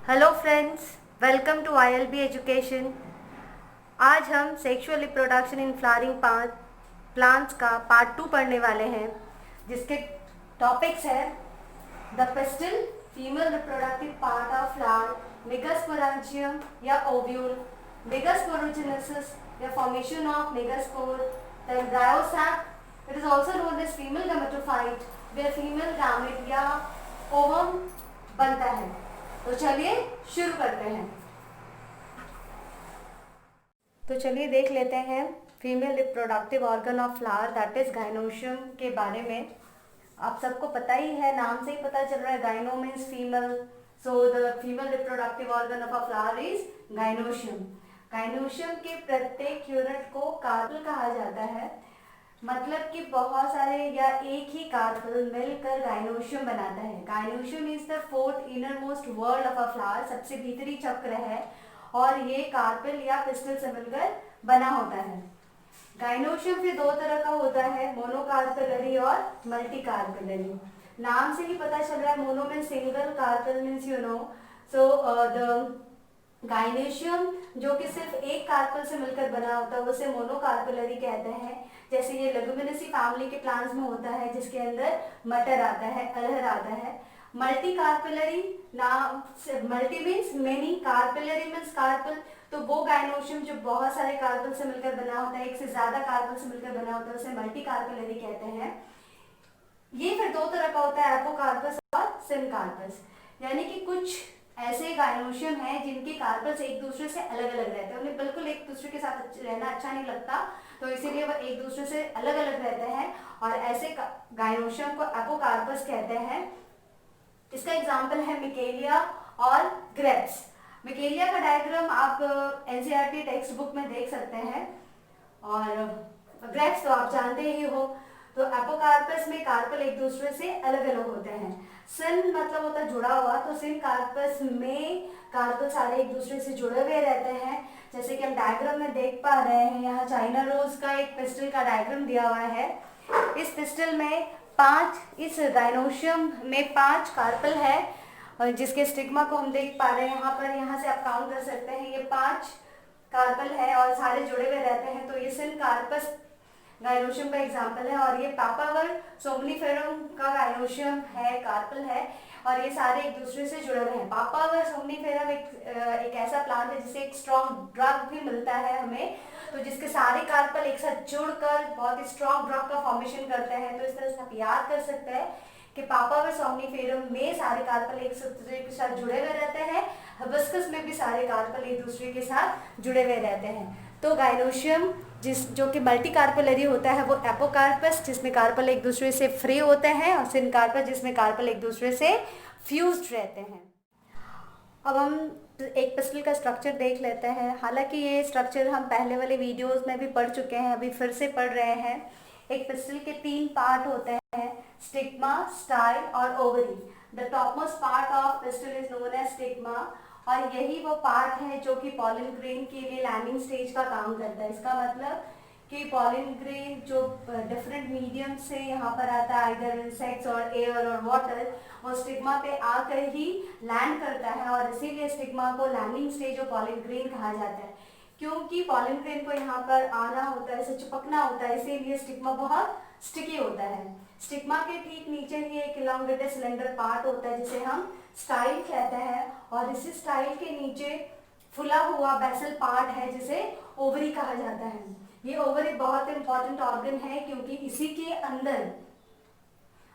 Hello friends, welcome to ILB education. आज हम sexual reproduction in flowering plants का part 2 पढ़ने वाले हैं, जिसके टॉपिक्स है the pistil, female reproductive part of flower, megasporangium या ओव्यूल, मेगास्पोरोजेनेसिस या formation of megaspore, the embryo sac, it is also known as female gametophyte, where female gamete या ovum बनता है। तो चलिए शुरू करते हैं। तो चलिए देख लेते हैं female reproductive organ of flower that is gynoecium के बारे में। आप सबको पता ही है, नाम से ही पता चल रहा है, gyno means female. So the female reproductive organ of a flower is gynoecium. Gynoecium के प्रत्येक यूनिट को कार्पेल कहा जाता है, मतलब कि बहुत सारे या एक ही कार्पेल मिलकर गाइनोशियम बनाता है। Gynoecium is the fourth inner most world of a flower, सबसे भीतरी चक्र है, और ये कार्पेल या पिस्टल से मिलकर बना होता है। गाइनोशियम फिर दो तरह का होता है, मोनोकार्पेलरी और मल्टीकार्पेलरी। नाम से ही पता चल रहा है, mono means single, carpel means you know. So the gynoecium जो कि सिर्फ एक कार्पेल से मिलकर बना होता है उसे मोनोकार्पेलरी कहते हैं। जैसे ये लेगुमिनेसी फैमिली के प्लांट्स में होता है, जिसके अंदर मटर आता है, अरहर आता है। मल्टी कार्पेलरी नाम से, multi means many, carpellary means carpel, तो वो गाइनोशियम जो बहुत सारे कार्पेल से मिलकर बना होता है, एक से ज्यादा कार्पेल से मिलकर बना होता है, उसे मल्टी कार्पेलरी कहते हैं। ये फिर दो तरह का होता है, एपोकार्पस और सिनकार्पस। यानी कि कुछ ऐसे गाइनोशियम हैं जिनके कार्पल्स एक दूसरे से अलग अलग रहते हैं, उन्हें बिल्कुल एक दूसरे के साथ रहना अच्छा नहीं लगता, तो इसीलिए वह एक दूसरे से अलग अलग रहते हैं, और ऐसे गाइनोशियम को एपोकार्पस कहते हैं। इसका एग्जाम्पल है मिकेलिया और ग्रेप्स। मिकेलिया का डायग्राम आप एनसीईआरटी टेक्स्ट बुक में देख सकते हैं, और ग्रेप्स तो आप जानते ही हो। तो एपोकार्पस में कार्पल एक दूसरे से अलग अलग होते हैं। सिन मतलब होता है जुड़ा हुआ, तो सिन कार्पस में कार्पल सारे एक दूसरे से जुड़े हुए रहते हैं। जैसे कि हम डायग्राम में देख पा रहे हैं, यहाँ चाइना रोज का एक पिस्टल का डायग्राम दिया हुआ है। इस पिस्टल में इस गाइनोशियम में 5 कार्पल है, जिसके स्टिग्मा को हम देख पा रहे हैं यहाँ पर। यहाँ से आप काउंट कर सकते हैं, ये 5 कार्पल है और सारे जुड़े हुए रहते हैं, तो ये सिन कार्पस गाइनोशियम का एग्जाम्पल है। और ये पापावर सोमनीफेरम का गाइनोशियम है, कार्पल है, और ये सारे एक दूसरे से जुड़े हुए हैं। पापावर सोमनीफेरम एक ऐसा प्लांट है जिसे एक स्ट्रॉन्ग ड्रग भी मिलता है हमें, तो जिसके सारे कार्पल एक साथ जुड़कर बहुत ही स्ट्रॉन्ग ड्रग का फॉर्मेशन करते हैं। तो इस तरह से आप याद कर सकते हैं कि पापावर सोमनीफेरम में सारे कार्पल एक दूसरे के साथ जुड़े हुए रहते हैं, हिबिस्कस में भी सारे कार्पल एक दूसरे के साथ जुड़े हुए रहते हैं। तो गाइनोशियम जो कि मल्टी कार्पेलरी होता है वो एपोकार्पस, जिसमें कार्पल एक दूसरे से फ्री होते हैं, और सिनकार्पस जिसमें कार्पल एक दूसरे से फ्यूज्ड रहते हैं। अब हम एक पिस्टल का स्ट्रक्चर देख लेते हैं। हालांकि ये स्ट्रक्चर हम पहले वाले वीडियोस में भी पढ़ चुके हैं, अभी फिर से पढ़ रहे हैं। एक पिस्टल के 3 पार्ट होते हैं, स्टिग्मा, स्टाइल और ovary. The topmost part of pistil is known as stigma, और यही वो पार्ट है जो कि पॉलन ग्रेन के लिए लैंडिंग स्टेज का काम करता है। इसका मतलब कि पॉलन ग्रेन जो डिफरेंट मीडियम से यहाँ पर आता है, आइदर इंसेक्ट्स और एयर और वाटर, वो स्टिग्मा पे आकर ही लैंड करता है, और इसीलिए स्टिग्मा को landing stage of pollen grain कहा जाता है। क्योंकि पॉलन ग्रेन को यहाँ पर आना होता है, इसे चिपकना होता है, इसीलिए स्टिग्मा बहुत स्टिकी होता है। स्टिग्मा के ठीक नीचे ही एक इलांगेटेड सिलेंडर पार्ट होता है जिसे हम स्टाइल कहते हैं, और इसी स्टाइल के नीचे फुला हुआ बेसल पार्ट है जिसे ओवरी कहा जाता है। ये ओवरी बहुत इंपॉर्टेंट ऑर्गन है, क्योंकि इसी के अंदर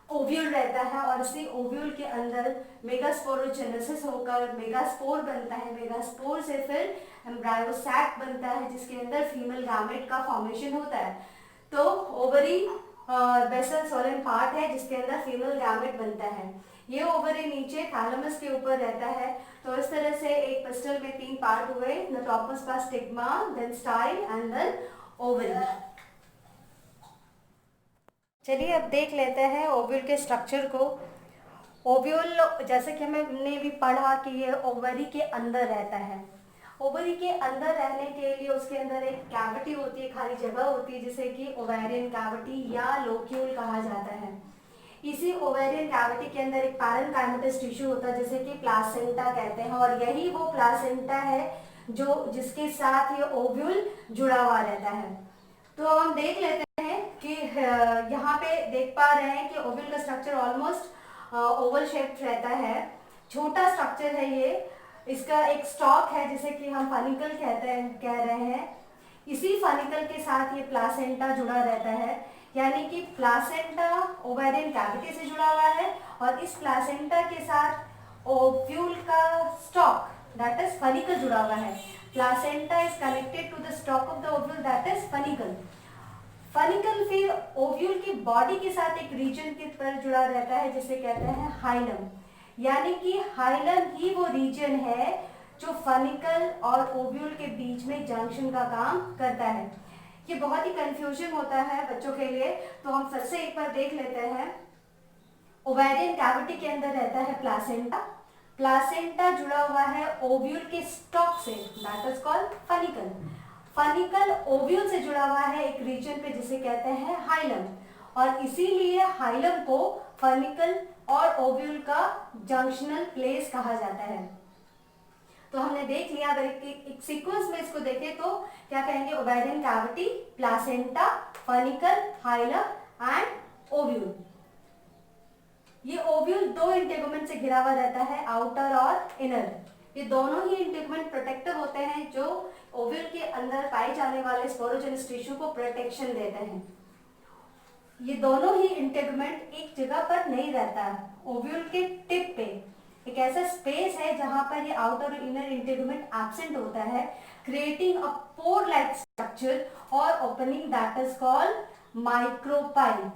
ओव्यूल रहता है, और इसी ओव्यूल के अंदर मेगास्पोरोजेनेसिस होकर मेगास्पोर बनता है। मेगास्पोर से फिर एम्ब्रायोसैक बनता है, जिसके अंदर फीमेल गैमेट का फॉर्मेशन होता है। तो ओवरी बेसल सोलन पार्ट है जिसके अंदर फीमेल गैमेट बनता है। ये ओवरी नीचे थैलेमस के ऊपर रहता है। तो इस तरह से एक पिस्टल में 3 पार्ट हुए, the topmost part stigma, then style and then ovary. चलिए अब देख लेते हैं ओव्यूल के स्ट्रक्चर को। ओव्यूल जैसे कि हमने भी पढ़ा कि ये ओवरी के अंदर रहता है। ओवरी के अंदर रहने के लिए उसके अंदर एक कैविटी होती है, खाली जगह होती है, जिसे कि ओवेरियन कैविटी या लोक्यूल कहा जाता है। इसी ओवेरियन कैविटी के अंदर एक पैरेन्काइमेटस टिश्यू होता है जिसे कि प्लासेंटा कहते हैं, और यही वो प्लासेंटा है जो जिसके साथ ये ओव्यूल जुड़ा हुआ रहता है। तो अब हम देख लेते हैं कि यहाँ पे देख पा रहे हैं कि ओव्यूल का स्ट्रक्चर ऑलमोस्ट ओवल शेप्ड रहता है, छोटा स्ट्रक्चर है ये। इसका एक स्टॉक है जिसे कि हम फनिकल कह रहे हैं। इसी फनिकल के साथ ये प्लासेंटा जुड़ा रहता है, यानी कि प्लासेंटा ओवेरियन कैविटी से जुड़ा हुआ है और इस प्लासेंटा के साथ ओव्यूल का स्टॉक दैट इज फनिकल जुड़ा हुआ है। Placenta is connected to the stalk of the ovule that is funicle. Funicle फिर ओव्यूल की बॉडी के साथ एक रीजन के पर जुड़ा रहता है जिसे कहते हैं हाइलम, यानी कि हाइलम ही वो रीजन है जो फनिकल और ओव्यूल के बीच में जंक्शन का काम करता है। ये बहुत ही कंफ्यूजन होता है बच्चों के लिए, तो हम फिर से एक बार देख लेते हैं। ओवेरियन कैविटी के अंदर रहता है प्लासेंटा, प्लासेंटा जुड़ा हुआ है ओव्यूल के stock say that is called funicle. Funicle ovule से जुड़ा हुआ है एक रीजन पे जिसे कहते हैं हाइलम, और इसीलिए हाइलम को फनिकल और ओव्यूल का जंक्शनल प्लेस कहा जाता है। तो हमने देख लिया, अगर एक सीक्वेंस में इसको देखें तो क्या कहेंगे, ovarian cavity, placenta, funicle, hilum and ovule. ये ओव्यूल दो इंटेगुमेंट से घिरा हुआ रहता है, आउटर और इनर। ये दोनों ही इंटेगुमेंट प्रोटेक्टिव होते हैं जो ओव्यूल के अंदर पाए जाने वाले स्पोरोजेनस टिश्यू को प्रोटेक्शन देते हैं। ये दोनों ही इंटेगुमेंट एक जगह पर नहीं रहता है। ओव्यूल के टिप पे एक ऐसा स्पेस है जहां पर ये आउटर और इनर इंटेगुमेंट एब्सेंट होता है, creating a pore like structure और opening that is called micropyle.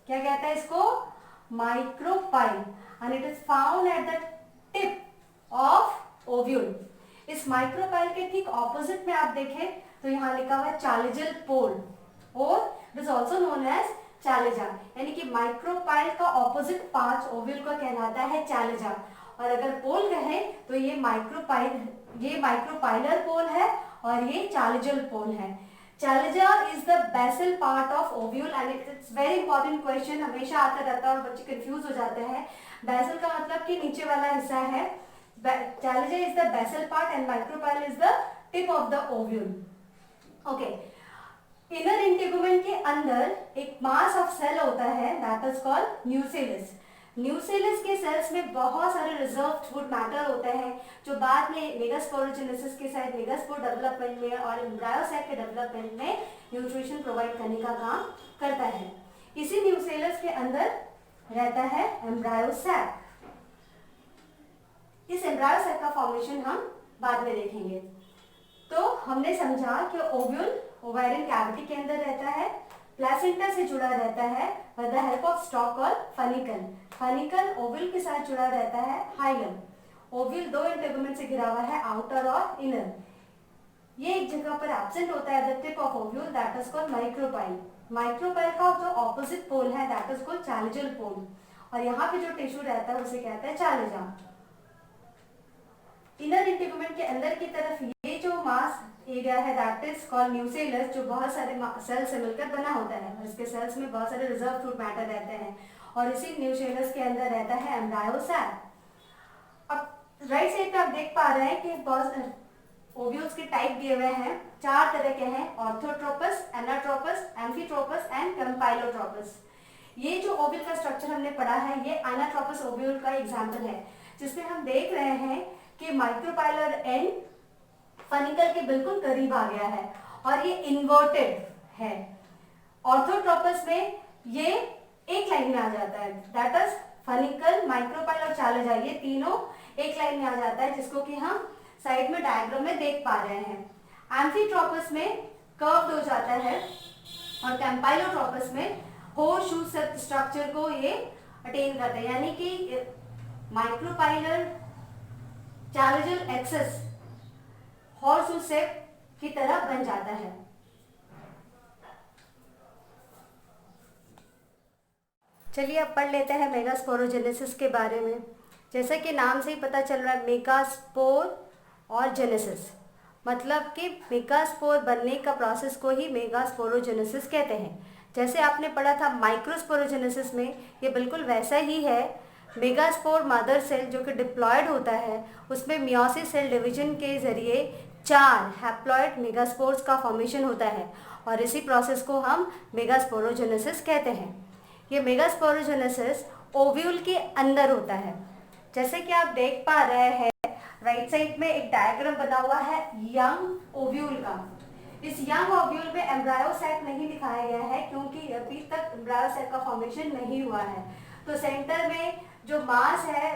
क्या कहता है इसको, micropyle, and it is found at the tip of ovule. इस माइक्रोपाइल के ठीक ऑपोजिट में आप देखें तो यहाँ लिखा हुआ है चालिजल पोल, और it is also known as chalaza, यानी कि माइक्रोपाइल का ऑपोजिट पार्ट ओव्यूल का कहलाता है चालिजा, और अगर पोल कहें तो ये माइक्रोपाइलर पोल है और ये चालिजल पोल है। Chalaza is the basal part of ovule and it's very important question, हमेशा आता रहता है और बच्चे कंफ्यूज हो जाते हैं। बेसल का मतलब कि नीचे वाला हिस्सा है, chalaza is the basal part and micropyle is the tip of the ovule. Okay, inner integument के अंदर एक मास ऑफ सेल होता है that is called nucellus. Nucellus के सेल्स में बहुत सारे रिजर्व्ड फूड मैटर होते हैं जो बाद में मेगास्पोरोजेनेसिस के साथ मेगास्पोर डेवलपमेंट में और एम्ब्रायोसाइट के डेवलपमेंट में न्यूट्रिशन प्रोवाइड करने का काम करता है। इसी न्यूसेलस के अंदर रहता है एम्ब्रायोसैक। इस एम्ब्रायोसैक का फॉर्मेशन हम बाद में देखेंगे। तो हमने समझा कि ओव्यूल ओवेरियन कैविटी के अंदर रहता है, प्लासेंटा से जुड़ा रहता है with the help of stock और फनिकल। फनिकल ओव्यूल के साथ जुड़ा रहता है हाइलम। ओव्यूल दो इंटेगुमेंट से घिरा हुआ है, आउटर और इनर। ये एक जगह पर एब्सेंट होता है the tip of ovule that is called micropyle. Micropyle का जो ऑपोजिट पोल है दैट इज कॉल्ड चालिजल पोल, और यहाँ पे जो टिश्यू रहता है उसे कहते हैं चालिजा। इनर इंटेगुमेंट के अंदर की तरफ ये जो मास एरिया है दैट इज कॉल्ड न्यूसेलस, जो बहुत सारे सेल से मिलकर बना होता है, और इसके सेल्स में बहुत सारे रिजर्व फूड मैटर रहते हैं, और इसी न्यूसेलस के अंदर रहता है एम्ब्रायोसैक। अब राइट साइड पे आप देख पा रहे हैं कि बहुत ओव्यूल्स के टाइप दिए हुए हैं, चार तरह के हैं, ऑर्थोट्रोपस, एनाट्रोपस, एम्फीट्रोपस एंड कंपाइलोट्रोपस। ये जो ओव्यूल का स्ट्रक्चर हमने पढ़ा है ये एनाट्रोपस ओव्यूल का एग्जाम्पल है, जिसमें हम देख रहे हैं कि माइक्रोपाइलर एंड फनिकल के बिल्कुल करीब आ गया है और ये इन्वर्टेड है। ऑर्थोट्रोपस में ये एक लाइन में आ जाता है दैट इज फनिकल, माइक्रोपाइल और चालिजा, ये तीनों एक लाइन में आ जाता है, जिसको कि हम साइड में डायग्राम में देख पा रहे हैं। एम्फीट्रोपस में कर्व्ड हो जाता है और कंपाइलोट्रोपस में होर्स शू स्ट्रक्चर को ये अटेन करता है, यानी कि micropylar chalazal axis horse shoe shape की तरह बन जाता है। चलिए अब पढ़ लेते हैं मेगास्पोरोजेनेसिस के बारे में। जैसा कि नाम से ही पता चल रहा है मेगास्पोर और जेनेसिस, मतलब कि मेगास्पोर बनने का प्रोसेस को ही मेगास्पोरोजेनेसिस कहते हैं। जैसे आपने पढ़ा था माइक्रोस्पोरोजेनेसिस में, ये बिल्कुल वैसा ही है। मेगास्पोर मदर सेल जो कि डिप्लॉयड होता है, उसमें मियोसिस सेल डिवीजन के जरिए 4 हैप्लॉयड मेगास्पोर्स का फॉर्मेशन होता है और इसी प्रोसेस को हम मेगास्पोरोजेनेसिस कहते हैं। ये मेगास्पोरोजेनेसिस ओव्यूल के अंदर होता है। जैसे कि आप देख पा रहे हैं राइट साइड में एक डायग्राम बना हुआ है यंग ओव्यूल का। इस यंग ओव्यूल में एम्ब्रायो सैक नहीं दिखाया गया है क्योंकि अभी तक एम्ब्रायो सैक का फॉर्मेशन नहीं हुआ है। तो सेंटर में जो मास है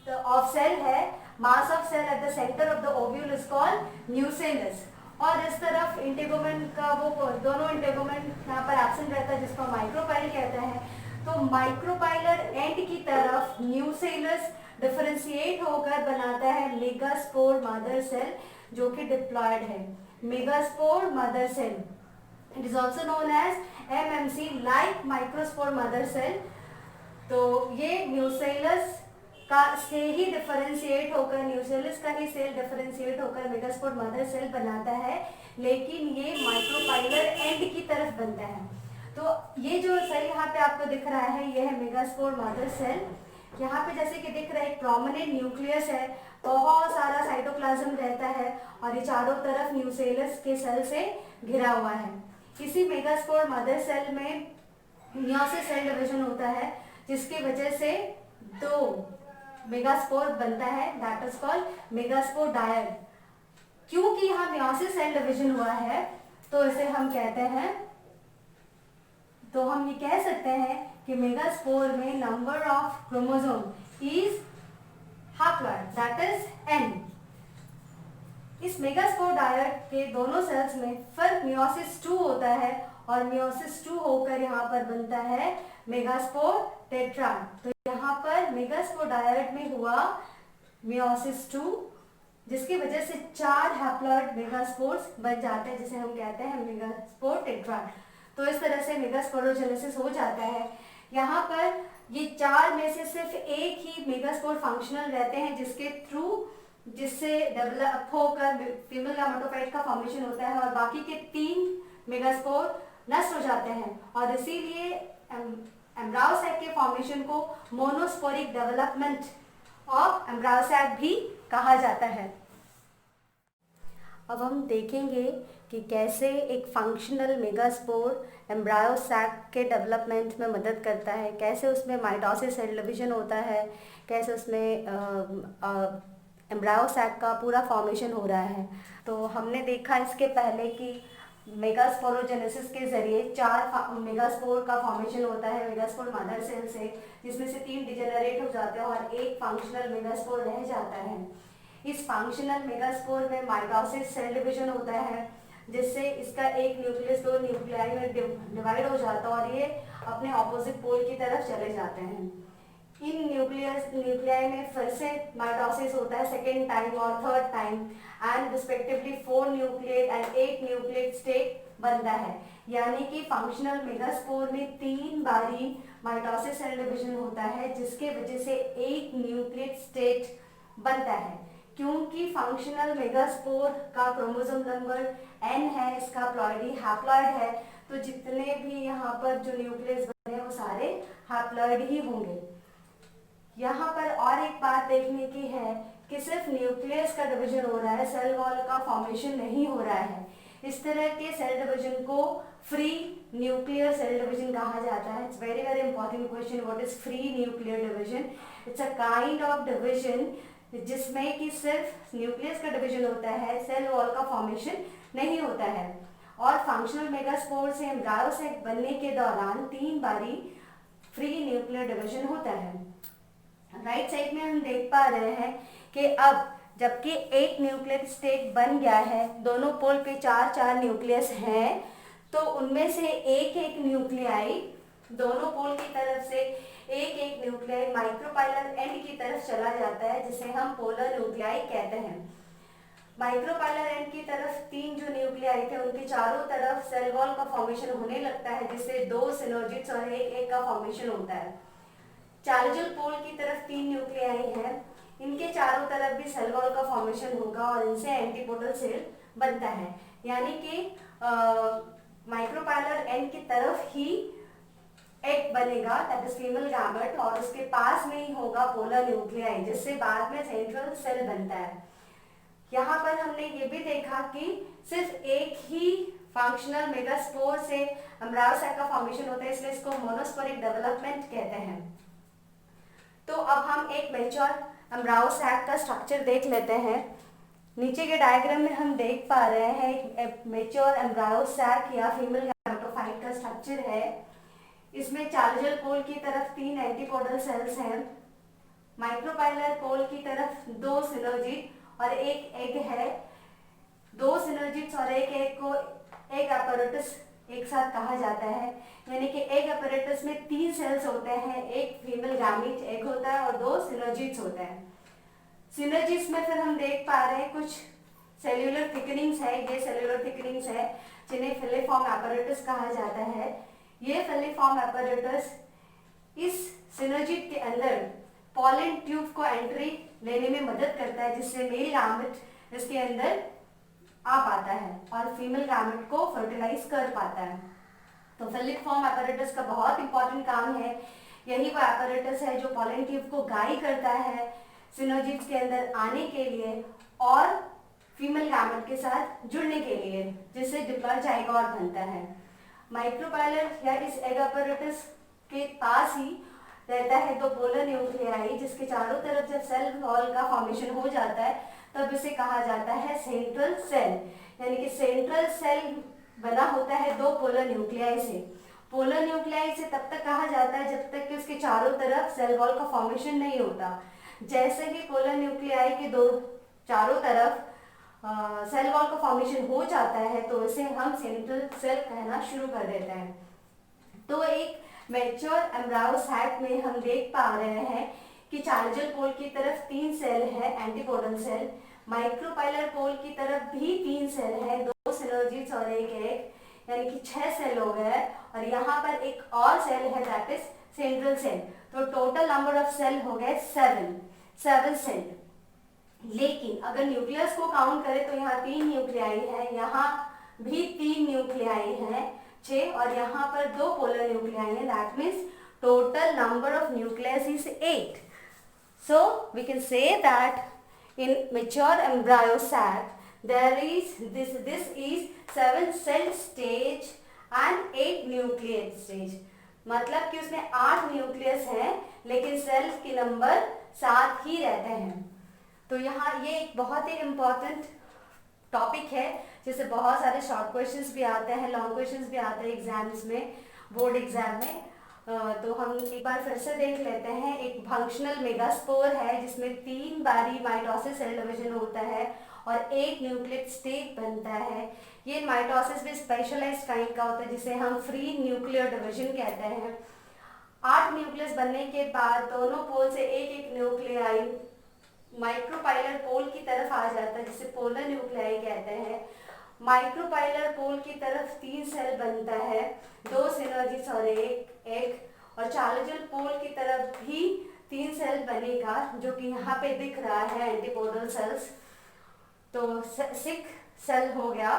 ऑफ सेल है, mass of cell at the centre of the ovule is called nucellus. और इस तरफ इंटेगुमेंट का वो दोनों इंटेगुमेंट यहाँ पर एब्सेंट रहता है जिसको माइक्रोपाइल कहते हैं। तो माइक्रोपाइलर एंड की तरफ न्यूसेलस डिफरेंशिएट होकर बनाता है मेगास्पोर मदर सेल जो कि डिप्लॉयड है। Megaspore mother cell it is also known as MMC like microspore mother cell. तो ये न्यूसेलस का से ही डिफरेंशिएट होकर, न्यूसेलस का ही सेल डिफरेंशिएट होकर मेगास्पोर मदर सेल बनाता है, लेकिन ये माइक्रोपाइलर एंड की तरफ बनता है। तो ये जो सेल यहाँ पे आपको दिख रहा है ये है मेगास्पोर मदर सेल। यहाँ पे जैसे कि दिख रहा है एक प्रोमिनेंट न्यूक्लियस है, बहुत सारा साइटोप्लाज्म रहता है और ये चारों तरफ न्यूसेलस के सेल से घिरा हुआ है। इसी मेगास्पोर मदर सेल में मियोसिस सेल डिवीजन होता है जिसकी वजह से 2 मेगास्पोर बनता है, that is called megaspore dyad. क्योंकि यहाँ मियोसिस सेल डिवीजन हुआ है तो इसे हम कहते हैं, तो हम ये कह सकते हैं कि मेगास्पोर में number of chromosome is haploid, that is n। इस मेगास्पोर डायड के दोनों सेल्स में फिर मियोसिस 2 होता है और मियोसिस 2 होकर यहाँ पर बनता है मेगास्पोर टेट्राड। तो यहाँ पर मेगास्पोर डायड में हुआ मियोसिस 2 जिसकी वजह से 4 हैप्लॉइड मेगास्पोर्स बन जाते हैं जिसे हम कहते हैं मेगास्पोर टेट्राड। तो इस तरह से मेगास्पोरोजेनेसिस हो जाता है। यहाँ पर ये 4 में से सिर्फ एक ही मेगास्पोर फंक्शनल रहते हैं जिससे डेवलप होकर फीमेल गामेटोफाइट का फॉर्मेशन होता है और बाकी के 3 मेगास्पोर नष्ट हो जाते हैं और इसीलिए एम्ब्रायो सैक के फॉर्मेशन को monosporic development of embryo sac भी कहा जाता है। अब हम देखेंगे कि कैसे एक फंक्शनल मेगास्पोर एम्ब्रायो सैक के डेवलपमेंट में मदद करता है, कैसे उसमें माइटोसिस सेल डिवीजन होता है, कैसे उसमें एम्ब्रायो सैक का पूरा फॉर्मेशन हो रहा है। तो हमने देखा इसके पहले कि मेगास्पोरोजेनेसिस के जरिए 4 मेगास्पोर का फॉर्मेशन होता है मेगास्पोर मदर सेल से, जिसमें से 3 डिजेनरेट हो जाते हैं और एक फंक्शनल मेगास्पोर रह जाता है। इस फंक्शनल मेगास्पोर में माइटोसिस सेल डिवीजन होता है जिससे इसका एक न्यूक्लियस 2 न्यूक्लियाई में डिवाइड हो जाता है और ये अपने ऑपोजिट पोल की तरफ चले जाते हैं। इन न्यूक्लियाई में फिर से माइटोसिस होता है सेकेंड टाइम और third time and respectively 4 nucleate and 8 nucleate state बनता है। यानी कि फंक्शनल मेगास्पोर में 3 बारी माइटोसिस सेल डिवीजन होता है जिसके वजह से एक न्यूक्लिएट स्टेट बनता है। क्योंकि फंक्शनल मेगास्पोर का क्रोमोसोम नंबर n है, इसका प्लॉइडी हैप्लॉइड है, तो जितने भी यहाँ पर जो न्यूक्लियस बने हैं वो सारे हैप्लॉइड ही होंगे। यहाँ पर और एक बात देखने की है कि सिर्फ न्यूक्लियस का डिवीजन हो रहा है, सेल वॉल का फॉर्मेशन नहीं हो रहा है। इस तरह के सेल डिवीजन को फ्री न्यूक्लियर सेल डिवीजन कहा जाता है। It's very very important question, what is free nuclear division? It's a kind of division जिसमें कि सिर्फ न्यूक्लियस का डिवीजन होता है, सेल वॉल का फॉर्मेशन नहीं होता है। और फंक्शनल मेगास्पोर से एम्ब्रायो सैक बनने के दौरान 3 बारी फ्री न्यूक्लियर डिवीजन होता है। राइट साइड में हम देख पा रहे हैं कि अब जबकि एक न्यूक्लियर स्टेट बन गया है, दोनों पोल पे 4-4 न्यूक्लियस हैं, तो उनमें से एक न्यूक्लियाई दोनों पोल की तरफ से एक न्यूक्लियाई माइक्रोपाइलर एंड की तरफ चला जाता है जिसे हम पोलर न्यूक्लियाई कहते हैं। माइक्रोपाइलर एंड की तरफ 3 जो न्यूक्लियाई थे उनके चारों तरफ सेल वॉल का फॉर्मेशन होने लगता है जिससे 2 सिनर्जिड्स और एक का फॉर्मेशन होता है। चार्जल पोल की तरफ 3 न्यूक्लियाई हैं, इनके चारों तरफ भी सेल वॉल का फॉर्मेशन होगा और इनसे एंटीपोडल सेल बनता है। यानी कि माइक्रोपाइलर एंड की तरफ ही एग बनेगा, दैट इज फीमेल गैमेट, और उसके पास में ही होगा पोलर न्यूक्लियाई, जिससे बाद में सेंट्रल सेल बनता है। यहाँ पर हमने ये भी देखा कि सिर्फ एक ही फंक्शनल मेगास्पोर से एम्ब्रायो सैक का फॉर्मेशन होता है, इसलिए इसको मोनोस्पोरिक डेवलपमेंट कहते हैं। तो अब हम एक मैच्योर एम्ब्रायो सैक का स्ट्रक्चर देख लेते हैं। नीचे के डायग्राम में हम देख पा रहे हैं एक मैच्योर एम्ब्रायो सैक या फीमेल गैमेटोफाइट का स्ट्रक्चर है। इसमें चार्जल पोल की तरफ 3 एंटीपोडल सेल्स हैं, माइक्रोपाइलर पोल की तरफ 2 सिनर्जिड और एक एग है। 2 सिनर्जिड्स और एक एग को एग अपैरेटस एक साथ कहा जाता है, यानी कि एग अपैरेटस में 3 सेल्स होते हैं, एक फीमेल गैमीट एग होता है और 2 सिनर्जिड्स होते हैं। सिनर्जिड्स में फिर हम देख पा रहे हैं कुछ सेल्यूलर थिकनिंग्स है, ये सेल्यूलर थिकनिंग्स है जिन्हें फिलिफॉर्म अपैरेटस कहा जाता है। ये फिलिफॉर्म अपैरेटस इस सिनर्जिड के अंदर पॉलन ट्यूब को एंट्री लेने में मदद करता है, जिससे मेल गैमेट इसके अंदर आ पाता है और फीमेल गैमेट को फर्टिलाइज कर पाता है। तो फिलिफॉर्म अपैरेटस का बहुत इंपॉर्टेंट काम है। यही वो अपैरेटस है जो पॉलन ट्यूब को गाइड करता है सिनर्जिड्स के अंदर आने के लिए और फीमेल गैमेट के साथ जुड़ने के लिए, जिससे डिप्लॉय जाइगोट बनता है। माइक्रोपाइलर या इस एग अपैरेटस के पास ही रहता है 2 पोलर न्यूक्लियाई, जिसके चारों तरफ जब सेल वॉल का फॉर्मेशन हो जाता है तब इसे कहा जाता है सेंट्रल सेल, यानी कि सेंट्रल सेल बना होता है 2 पोलर न्यूक्लियाई से। पोलर न्यूक्लियाई से तब तक कहा जाता है जब तक कि उसके चारों तरफ सेल वॉल का फॉर्मेशन नहीं होता। जैसे ही पोलर न्यूक्लियाई के चारों तरफ सेल वॉल का फॉर्मेशन हो जाता है तो इसे हम सेंट्रल सेल कहना शुरू कर देते हैं। तो एक मैच्योर एम्ब्रायो सैक में हम देख पा रहे हैं कि चार्जल पोल की तरफ 3 सेल है एंटीपोडल सेल, माइक्रोपाइलर पोल की तरफ भी 3 सेल है, 2 सिनर्जिड्स और एक एग, यानी कि 6 सेल हो गए, और यहाँ पर एक और सेल है दैट इज सेंट्रल सेल। तो टोटल नंबर ऑफ सेल हो गए 7 सेल। लेकिन अगर न्यूक्लियस को काउंट करें तो यहाँ 3 न्यूक्लियाई है, यहाँ भी 3 न्यूक्लियाई है 6, और यहाँ पर 2 पोलर न्यूक्लियाई है, that means total number of nucleus is 8. So we can say that in mature embryo sac there is this is 7 cell stage and 8 nucleus stage. मतलब कि उसमें 8 न्यूक्लियस हैं लेकिन सेल्स के नंबर 7 ही रहते हैं। तो यहाँ ये एक बहुत ही इम्पोर्टेंट टॉपिक है जिससे बहुत सारे शॉर्ट क्वेश्चंस भी आते हैं, लॉन्ग क्वेश्चंस भी आते हैं एग्जाम्स में, बोर्ड एग्जाम में। तो हम एक बार फिर से देख लेते हैं। एक फंक्शनल मेगास्पोर है जिसमें 3 बारी माइटोसिस सेल डिवीजन होता है और एक न्यूक्लिक स्टेट बनता है। ये माइटोसिस भी स्पेशलाइज्ड काइंड का होता है जिसे हम फ्री न्यूक्लियर डिवीजन कहते हैं। 8 न्यूक्लियस बनने के बाद दोनों पोल से एक एक न्यूक्लियाई माइक्रोपाइलर पोल की तरफ आ जाता है जिसे पोलर न्यूक्लियाई कहते हैं। माइक्रोपाइलर पोल की तरफ 3 सेल बनता है, 2 सिनर्जिड्स और एक एग, और चार्जल पोल की तरफ भी 3 सेल बनेगा जो कि यहाँ पे दिख रहा है एंटीपोडल सेल्स। तो 6 सेल हो गया।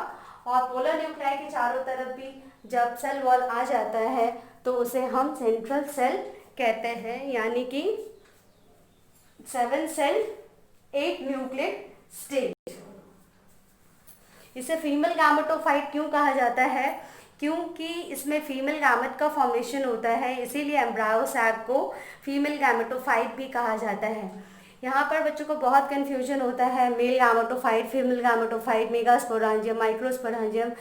और पोलर न्यूक्लियाई के चारों तरफ भी जब सेल वॉल आ जाता है तो उसे हम सेंट्रल सेल कहते हैं, यानी कि 7 सेल 8 न्यूक्लिक स्टेट। इसे फीमेल गैमेटोफाइट क्यों कहा जाता है? क्योंकि इसमें फीमेल गैमेट का फॉर्मेशन होता है, इसीलिए एम्ब्रायो सैक को फीमेल गैमेटोफाइट भी कहा जाता है। यहाँ पर बच्चों को बहुत कन्फ्यूजन होता है, male gametophyte, female gametophyte, megasporangium, microsporangium.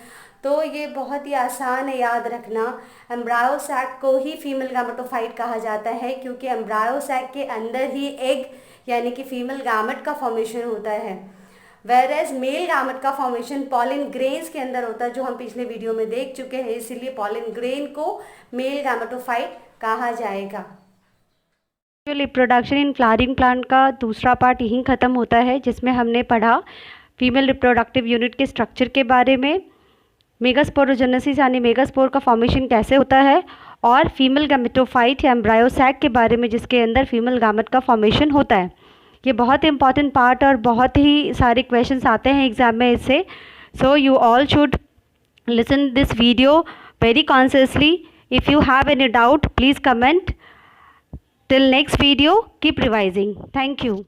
तो ये बहुत ही आसान है याद रखना, एम्ब्रायो सैक को ही फीमेल गैमेटोफाइट कहा जाता है क्योंकि एम्ब्रायो सैक के अंदर ही एग यानी कि फीमेल गैमेट का फॉर्मेशन होता है, वेरएज मेल गैमेट का फॉर्मेशन पॉलिन ग्रेन्स के अंदर होता है, जो हम पिछले वीडियो में देख चुके हैं। इसीलिए पॉलिन ग्रेन को मेल गैमेटोफाइट कहा जाएगा। रिप्रोडक्शन इन फ्लावरिंग प्लांट का दूसरा पार्ट यहीं ख़त्म होता है, जिसमें हमने पढ़ा फीमेल रिप्रोडक्टिव यूनिट के स्ट्रक्चर के बारे में, मेगास्पोरोजेनेसिस यानी मेगास्पोर का फॉर्मेशन कैसे होता है, और फीमेल गैमेटोफाइट या एम्ब्रायो सैक के बारे में जिसके अंदर फीमेल गैमेट का फॉर्मेशन होता है। ये बहुत इंपॉर्टेंट पार्ट और बहुत ही सारे क्वेश्चंस आते हैं एग्जाम में इससे। So you all should listen this video very consciously. If you have any doubt, please comment. Till next video, keep revising. Thank you.